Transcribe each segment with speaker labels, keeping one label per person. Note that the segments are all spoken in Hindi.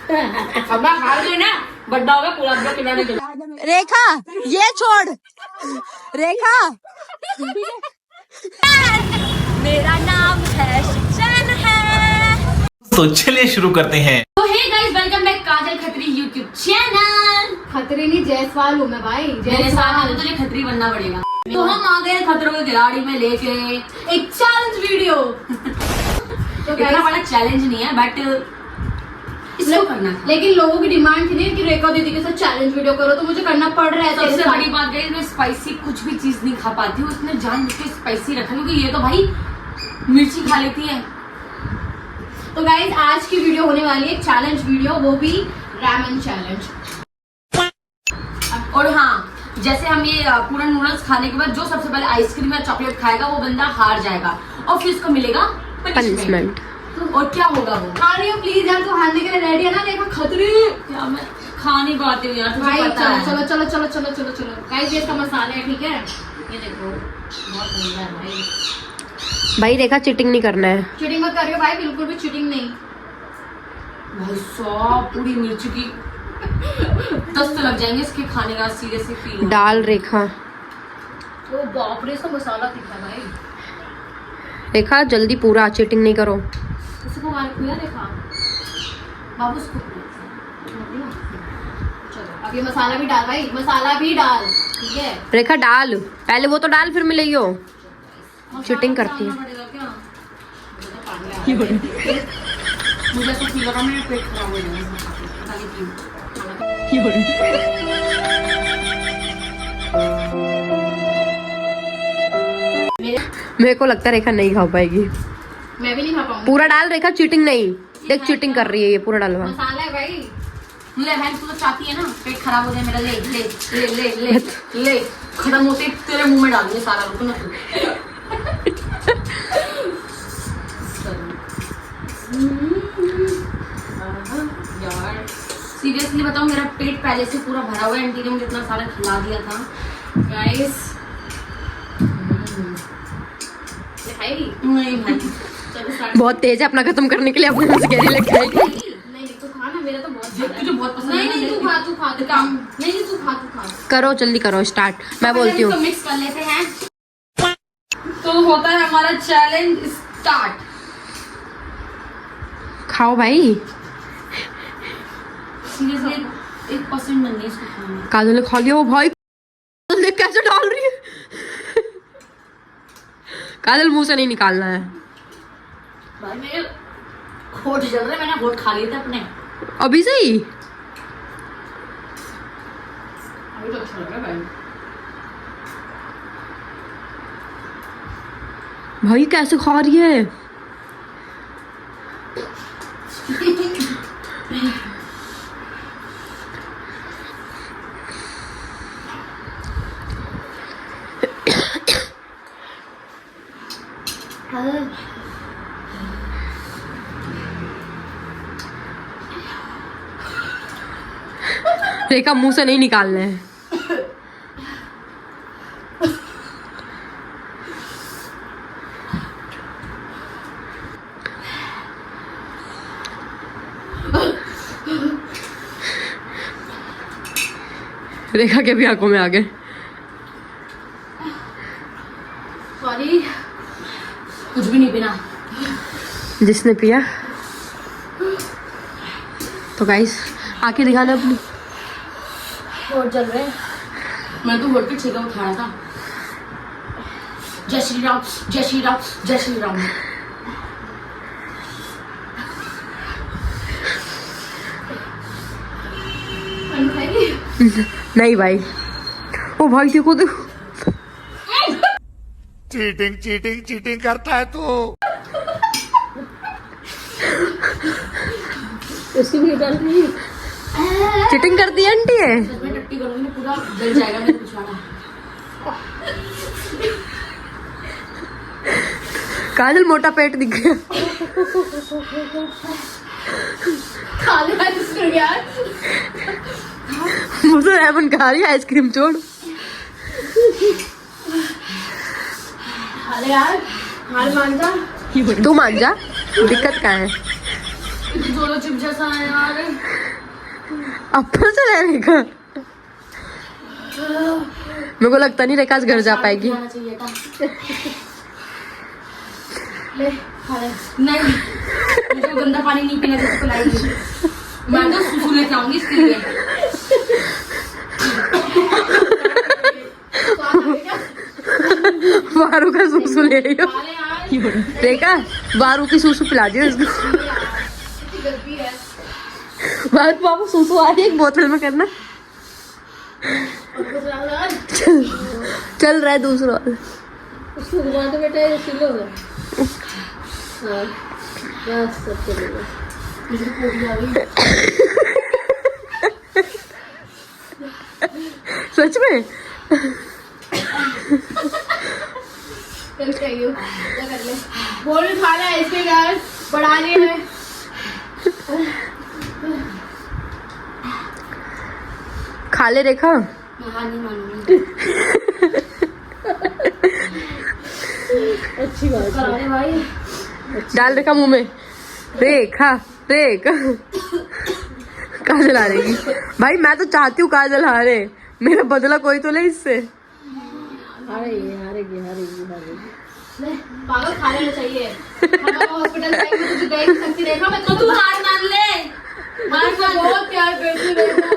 Speaker 1: अब खा रही ना बड्डा होगा पूरा खिलाने के लिए।
Speaker 2: रेखा ये छोड़, रेखा मेरा नाम है शिक्षण है।
Speaker 3: तो चलिए शुरू करते हैं।
Speaker 1: तो हे गाइस वेलकम बैक काजल खत्री यूट्यूब चैनल।
Speaker 4: खतरे नहीं जयसवाल हूँ मैं भाई,
Speaker 1: मेरे साथ तो तुझे खत्री बनना पड़ेगा। तो हम आ गए खतरों के खिलाड़ी में लेके एक चैलेंज वीडियो। तो इतना बड़ा चैलेंज नहीं है बट इसको करना है।
Speaker 4: लेकिन लोगों की डिमांड थी नहीं कि रेखा दीदी के साथ चैलेंज वीडियो करो, तो मुझे करना पड़ रहा है।
Speaker 1: सबसे बड़ी बात गई मैं स्पाइसी कुछ भी चीज नहीं खा पाती हूँ, उसने जानबूझ के स्पाइसी रखा क्योंकि ये तो भाई मिर्ची खा लेती है।
Speaker 4: तो गाइस आज की वीडियो होने वाली है चैलेंज वीडियो, वो भी रामेन चैलेंज।
Speaker 1: और हाँ, जैसे हम ये पूरा नूडल्स खाने के बाद जो सबसे पहले आइसक्रीम या चॉकलेट खाएगा वो बंदा हार जाएगा और फिर उसको मिलेगा पनिशमेंट। और क्या होगा वो?
Speaker 4: खा रही हो प्लीज यार, तू हारने के लिए रेडी है ना? देखो खतरी
Speaker 1: क्या मैं खा नहीं पाती हूँ यार, तुझे
Speaker 4: भाई।
Speaker 1: पता है।
Speaker 4: चलो चलो चलो चलो चलो चलो गाइस, ये इसका मसाला है, ठीक है? ये देखो बहुत गंदा है भाई।
Speaker 2: भाई रेखा चीटिंग नहीं करना है।
Speaker 4: चीटिंग मत करियो भाई, बिल्कुल भी चीटिंग नहीं।
Speaker 1: भाई सब पूरी मिर्ची की 10 तो लग जाएंगे इसके खाने का, सीरियसली फील।
Speaker 2: डाल रेखा,
Speaker 4: ओ बाप रे, इसका मसाला तीखा भाई।
Speaker 2: रेखा जल्दी पूरा, चीटिंग नहीं करो।
Speaker 4: उसको मार खुया देखा बाबू, उसको चलो अब ये मसाला भी डाल भाई, मसाला भी डाल, ठीक है?
Speaker 2: रेखा डाल, पहले वो तो डाल फिर मिलेगी हो। चीटिंग करती है।
Speaker 1: मुझे ऐसा फील लगा मेरा पेट खराब हो जाएगा, पता नहीं क्यों।
Speaker 2: मेरे को लगता है रेखा नहीं खा पाएगी।
Speaker 4: मैं भी नहीं खा पाऊंगी।
Speaker 2: पूरा डाल रेखा, चीटिंग नहीं। देख चीटिंग कर रही है ये, पूरा डलवा।
Speaker 4: मसाला है भाई।
Speaker 1: ले बहन, तू तो चाहती है ना पेट खराब हो जाए मेरा। ले ले ले ले ले ले, खत्म होते तेरे मुंह में डाल दूंगी सारा रुक ना यार सीरियसली बताओ, मेरा पेट पहले से पूरा भरा हुआ है। आंटी ने मुझे इतना सारा खिला दिया था
Speaker 4: गाइस।
Speaker 1: नहीं भाई,
Speaker 4: चलो स्टार्ट।
Speaker 2: बहुत तेज है, अपना खत्म करने के लिए अपने से गहरी लेके आएगी।
Speaker 4: नहीं तू खा ना, मेरा तो बहुत
Speaker 1: तुझे बहुत पसंद
Speaker 4: नहीं
Speaker 1: है।
Speaker 4: नहीं तू खा, तू खा, तू काम नहीं नहीं तू खा, तू खा।
Speaker 2: करो जल्दी करो स्टार्ट, मैं बोलती हूँ।
Speaker 1: तो मिक्स कर लेते हैं, तो होता है हमारा चैलेंज स्टार्ट।
Speaker 2: खाओ भाई।
Speaker 1: सीरियसली 1% बन गई इसको खाने।
Speaker 2: काजल ने खा लिया। वो भाई काजल देख कैसे डाल रही है। काजल मुंह से नहीं निकालना है
Speaker 1: भाई मेरे होठ जल रहे, मैंने होठ खा लिए थे अपने
Speaker 2: अभी से ही।
Speaker 4: अभी तो अच्छा लग रहा है भाई।
Speaker 2: भाई कैसे खा रही है। रेखा मुंह से नहीं निकालना है। रेखा के भी आंखों में आ गए।
Speaker 4: सॉरी,
Speaker 1: कुछ भी नहीं पीना।
Speaker 2: जिसने पिया तो गाइस आंखें दिखाना अपनी।
Speaker 4: होठ जल रहे हैं।
Speaker 1: मैं तो होठ पे छेका उठा रहा था। जय श्री राम जय श्री राम जय श्री राम।
Speaker 2: नहीं भाई, ओ भाई देखो देखो।
Speaker 3: चीटिंग चीटिंग चीटिंग करता है तू।
Speaker 4: उसकी भी डाल रही है।
Speaker 2: चीटिंग कर दी आंटी है।
Speaker 1: मैं टट्टी करूंगी ना पूरा जल जाएगा मेरे पिछवाड़ा।
Speaker 2: काजल मोटा पेट दिख गया।
Speaker 4: खा ले आइसक्रीम यार।
Speaker 2: मुझे रेमन खा रही है, आइसक्रीम छोड़।
Speaker 4: अरे यार हार मान जा।
Speaker 2: तू मान जा, दिक्कत क्या है।
Speaker 4: जोलो चिप जैसा है यार।
Speaker 2: अपर से ले रेखा, मेरे को लगता नहीं रेखा आज घर जा पाएगी।
Speaker 4: जाना चाहिए था। ले खा ले। नहीं मुझे गंदा पानी नहीं पीना, जैसे पिलाएगी मैं तो सुसु लेके आऊंगी इसके लिए।
Speaker 2: बारू का सूसू ले रही हो रेखा, बारू की सूसू पिला दी उसको। बारू पापा सूसू आ रही है, एक बोतल में करना। चल रहा है दूसरा।
Speaker 4: उसको घुमा तो बेटा ये सिलो होगा। हाँ बस सब चलेगा। मुझे पूरी आ गई
Speaker 2: सच में।
Speaker 4: चल चाहिए क्या कर ले, बोल खा ले ऐसे यार, बढ़ा लिए है।
Speaker 2: खा ले रेखा।
Speaker 4: हाँ नहीं मानूंगी। अच्छी बात है भाई।
Speaker 2: डाल रेखा मुंह में। रेखा रेखा काजल हारेगी भाई, मैं तो चाहती हूँ काजल हारे, मेरा बदला कोई तो ले इससे।
Speaker 4: हारेगी पागल, खा लेना चाहिए। हॉस्पिटल में तुझे देख नहीं सकती रेखा, मैं तो तू हार मान ले। हार मान, बहुत प्यार करती रेखा।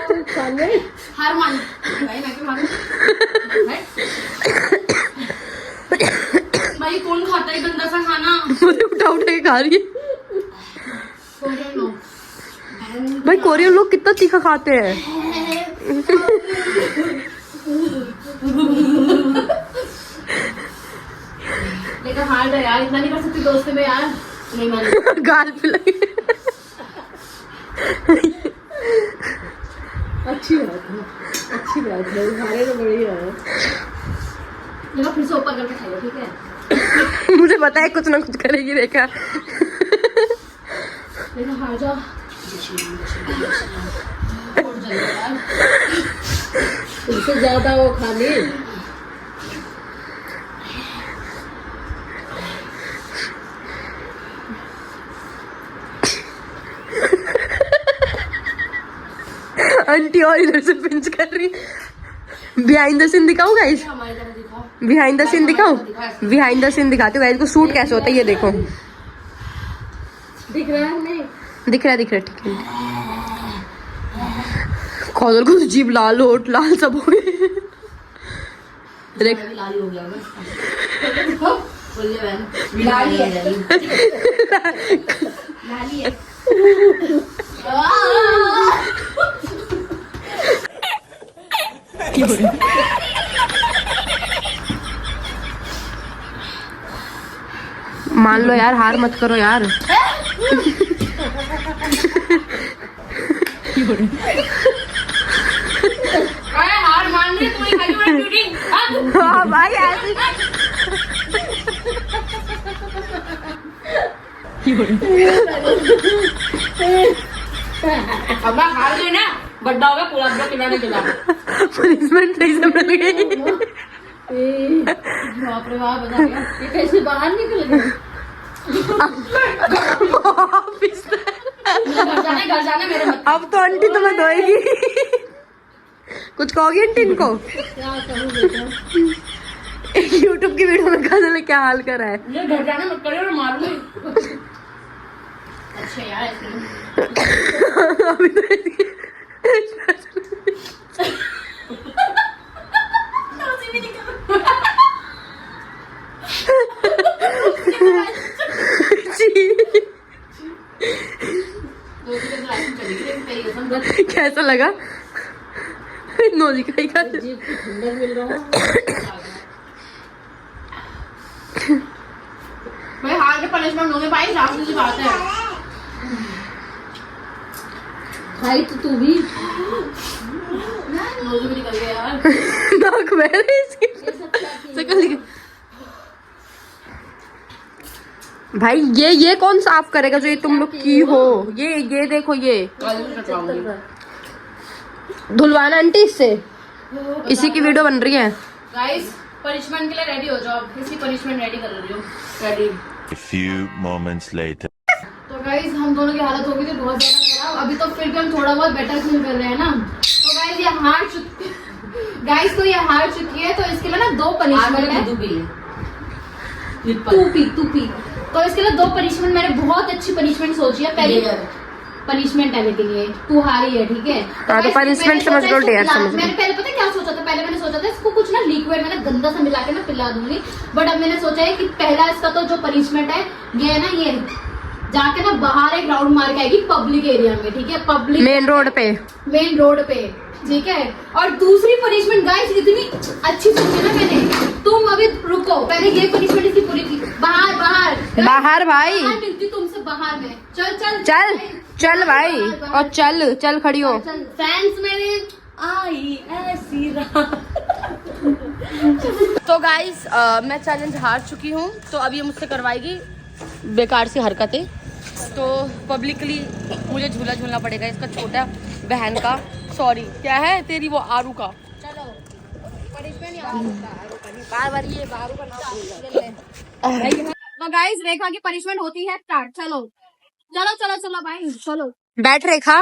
Speaker 4: हार मान भाई, मैं क्यों मानूं भाई? कौन खाता है गंदा सा खाना?
Speaker 2: मुझे उठा उठा के खा रही है
Speaker 4: कोरियन लोग
Speaker 2: भाई। कोरियन लोग कितना तीखा खाते हैं।
Speaker 4: लेकिन हार गया यार, इतना नहीं कर सकती दोस्त में यार। नहीं मान
Speaker 2: गाल पे लगी।
Speaker 4: अच्छी बात है हारे तो बढ़िया है। देखो फिर से ऊपर करके खाइए, ठीक है?
Speaker 2: मुझे पता है कुछ ना कुछ करेगी रेखा।
Speaker 4: देखो हार जाओ। तुमसे ज्यादा वो खा ली।
Speaker 2: आंटी और इधर से पिंच कर रही। बिहाइंड द सीन दिखाऊं गाइस?
Speaker 4: हमारी तरह दिखाओ।
Speaker 2: बिहाइंड द सीन दिखाऊं? बिहाइंड द सीन दिखाती हूँ गाइस को, शूट कैसे होता है ये देखो।
Speaker 4: दिख रहा है नहीं?
Speaker 2: दिख रहा है ठीक है। काजल को जीभ लाल, होठ लाल सब हो गए। देख
Speaker 4: लाली हो गया होगा। बोलिए बहन, लाली है। लाली है।
Speaker 2: मान लो यार, हार मत करो यार।
Speaker 4: हार मान रही तुम्हारी खाली वाली शूटिंग।
Speaker 2: हाँ भाई ऐसे
Speaker 4: अब मैं हार गई ना, बड्डा हो गया, पूरा अपना खिलाने चला।
Speaker 2: पनिशमेंट सही से मिल गई।
Speaker 4: बाप रे बाप, बता गया ये कैसे बाहर निकल गए। घर जाने मेरे मत।
Speaker 2: अब तो आंटी तुम्हें धोएगी। कुछ कहोगी आंटी इनको?
Speaker 4: क्या करूं बेटा?
Speaker 2: यूट्यूब की वीडियो में काजल ने क्या हाल करा है।
Speaker 4: मुझे घर जाने मत करिए और मारूंगी। अच्छा यार
Speaker 2: अभी तो इसकी कैसा लगा? नोजी का ही खा।
Speaker 4: ठंडक मिल रहा है भाई। हार के पनिशमेंट होंगे भाई, साफ सी बात है भाई। तो तू भी नोज भी निकल गया यार।
Speaker 2: नाक में है इसकी। शकल दिख। भाई ये कौन साफ करेगा जो ये तुम लोग की हो? ये देखो, ये धुलवाना आंटी इससे। इसी की वीडियो बन रही है
Speaker 4: गाइस। पनिशमेंट के लिए रेडी हो जाओ, इसी पनिशमेंट रेडी कर रही हूँ। Ready.
Speaker 3: A few moments later.
Speaker 4: तो गाइस गाइस हम दोनों की हालत हो गई थी बहुत ज्यादा खराब। अभी तो फिर भी हम थोड़ा बहुत बेटर फील कर रहे हैं ना। तो गाइस ये हार चुकी गाइस, तो ये हार चुकी है। तो इसके लिए ना 2 पनिशमेंट है। तू पी। तो इसके लिए 2 पनिशमेंट, मैंने बहुत अच्छी पनिशमेंट सोची है। पहली पनिशमेंट है लेकिन ये तू हारी है, ठीक है?
Speaker 2: तो पनिशमेंट समझ लो, डेयर समझ लो।
Speaker 4: मैंने पहले पता क्या सोचा था? पहले मैंने सोचा था इसको कुछ ना लिक्विड मैंने गंदा सा मिला के ना पिला दूंगी। बट अब मैंने सोचा है कि पहला इसका तो जो पनिशमेंट है ये है ना, ये जाके ना बाहर एक राउंड मार के आएगी पब्लिक एरिया में, ठीक है? पब्लिक
Speaker 2: मेन रोड पे, ठीक है? और दूसरी पनिशमेंट गाइस इतनी अच्छी सोची ना मैंने, तुम अभी रुको, पहले ये पनिशमेंट इसकी पूरी की। बाहर भाई, मिलती तुमसे बाहर में। चल भाई, और चल खड़ी हो। फैंस मेरे आई ऐसी तो गाइस मैं चैलेंज हार चुकी हूँ। तो अब ये मुझसे करवाएगी बेकार सी हरकतें। तो पब्लिकली मुझे झूला झूलना पड़ेगा इसका छोटा बहन का, सॉरी क्या है तेरी वो आरू का। चलो बार ये आरू का नाम। तो गाइस रेखा की पनिशमेंट होती है स्टार्ट। चलो भाई चलो। बैठ रेखा।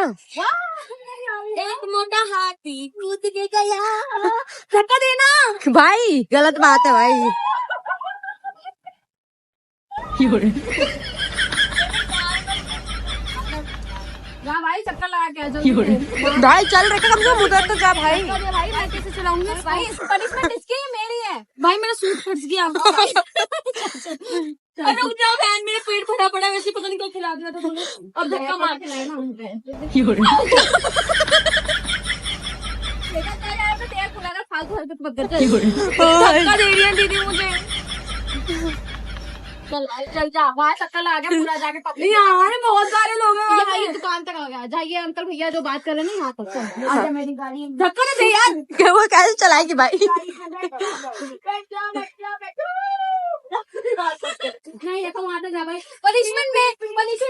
Speaker 2: एक मोटा हाथी कूद के गया। धक्का देना भाई, गलत बात है भाई। भाई चक्कर लगा के भाई चल रेखा, कम से कम उधर तो जा भाई। भाई मैं कैसे चलाऊंगी भाई? पनिशमेंट इसकी है मेरी है भाई। मेरा सूट फंस गया। रुक जाओ बहन, मेरे पेट भरा पड़ा, वैसे पता नहीं क्या खिला दिया था तुमने। अब धक्का मार के लाए ना मुझे। फालतू हरकत मत कर। धक्का दे रही है दीदी मुझे। चल जा, वहाँ चक्कर लगा गया पूरा जाके पब्लिक। यार बहुत सारे लोग हैं यहाँ, ये दुकान तक आ गया। जाइए अंकल भैया जो बात कर रहे हैं ना यहाँ तक। आजा मेरी गाड़ी। धक्का नहीं दे यार। वो कैसे चलाएगी भाई? नहीं देखो वहाँ तक जा भाई। पनिशमेंट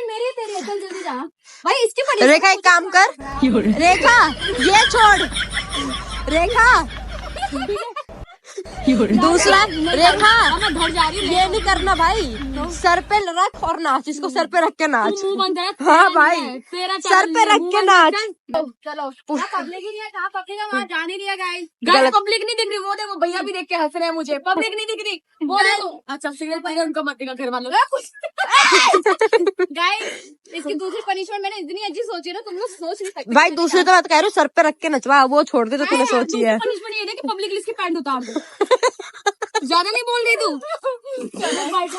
Speaker 2: मेरी है तेरी। चल जल्दी जा भाई। इसकी पनिशमेंट रेखा एक काम कर। रेखा ये छोड़। रेखा दूसरा रेखा घर जा रही, ये नहीं करना भाई। सर पे रख और नाच, इसको सर पे रख के नाच। हाँ भाई सर पे रख के नाच। चलो पब्लिक ही नहीं है, कहाँ पब्लिक है? वहाँ जाने नहीं है गाइस। पब्लिक नहीं दिख रही, वो देखो भैया भी देख के हंस रहे हैं मुझे। पब्लिक नहीं दिख रही, वो देखो। अच्छा सिग्नल पर उनको मत देगा घर वालों गाइस। इसकी दूसरी पनिशमेंट मैंने इतनी अच्छी सोची ना, तुम लोग सोच नहीं सकते भाई। दूसरी तो बात कह रही हूँ, सर पे रख के नचवा, वो छोड़ दे तो तूने सोची है। पनिशमेंट ये कि पब्लिक इसकी पैंट उतार दो। ज्यादा नहीं बोल रही तू।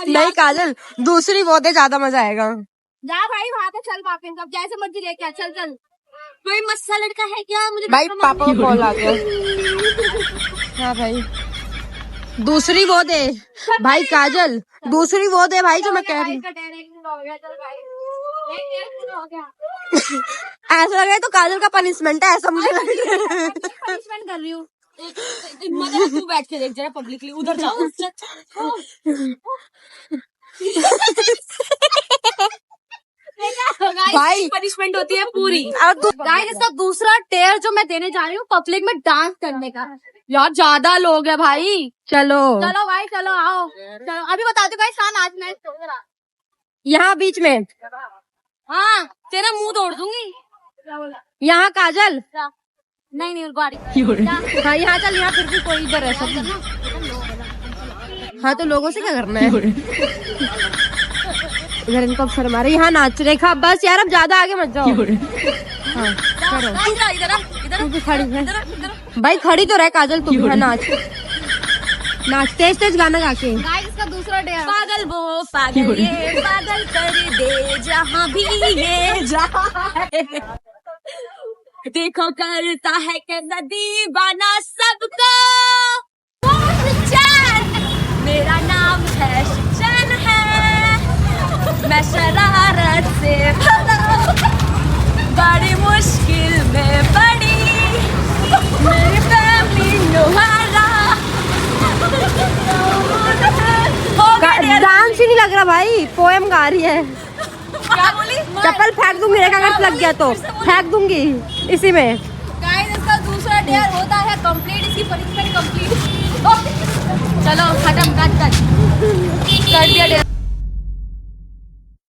Speaker 2: नहीं काजल, दूसरी वो दे, ज्यादा मजा आएगा। जा भाई वहाँ पे चल वापस, अब जैसे मर्जी लेके आ। चल कोई मस्सा लड़का है क्या? मुझे भाई पापा को कॉल आ गया। हाँ भाई दूसरी वो दे भाई। काजल दूसरी वो दे भाई जो मैं कह रही हूँ। ऐसा लग रहा है तो काजल का पनिशमेंट है, ऐसा मुझे लग रहा है। पनिशमेंट कर रही हूँ। तू बैठ के देख जरा पब्लिकली, उधर जाओ। भाई पनिशमेंट होती है पूरी। गाइस इसका दूसरा टेयर जो मैं देने जा रही हूँ पब्लिक में डांस करने का। यार ज्यादा लोग है भाई। चलो भाई चलो आओ। चलो अभी बता दो गाइस कहाँ नाचना है? यहाँ बीच में। हाँ तेरा मुंह तोड़ दूंगी। यहाँ काजल नहीं गाड़ी। हाँ यहाँ चल, यहाँ फिर भी कोई इधर है सब। हाँ तो लोगों से क्या करना है? इधर इनको अब शर्म आ रही है। यहाँ नाच रेखा बस यार, अब ज्यादा आगे मत जाओ। हाँ तू भी खड़ी है भाई, खड़ी तो रह काजल। तू भी नाच तेज गाना गा के। इसका दूसरा डे पागल वो पागल ये पागल कर दे जहाँ भी ये जाए। देखो करता है कैसा दीवाना सबको। मेरा नाम है शिक्षण है, मैं शरारत से बड़ी मुश्किल में पड़ी, मेरी फैमिली लोहारा। डांस ही नहीं लग रहा भाई, पोएम गा रही है। क्या बोली? चप्पल फेंक दूंगी रेखा, अगर लग गया तो फेंक दूंगी इसी में। गाइस इसका दूसरा डेयर होता है कंप्लीट, इसकी पनिशमेंट कंप्लीट। चलो खत्म, कर दिया डेयर।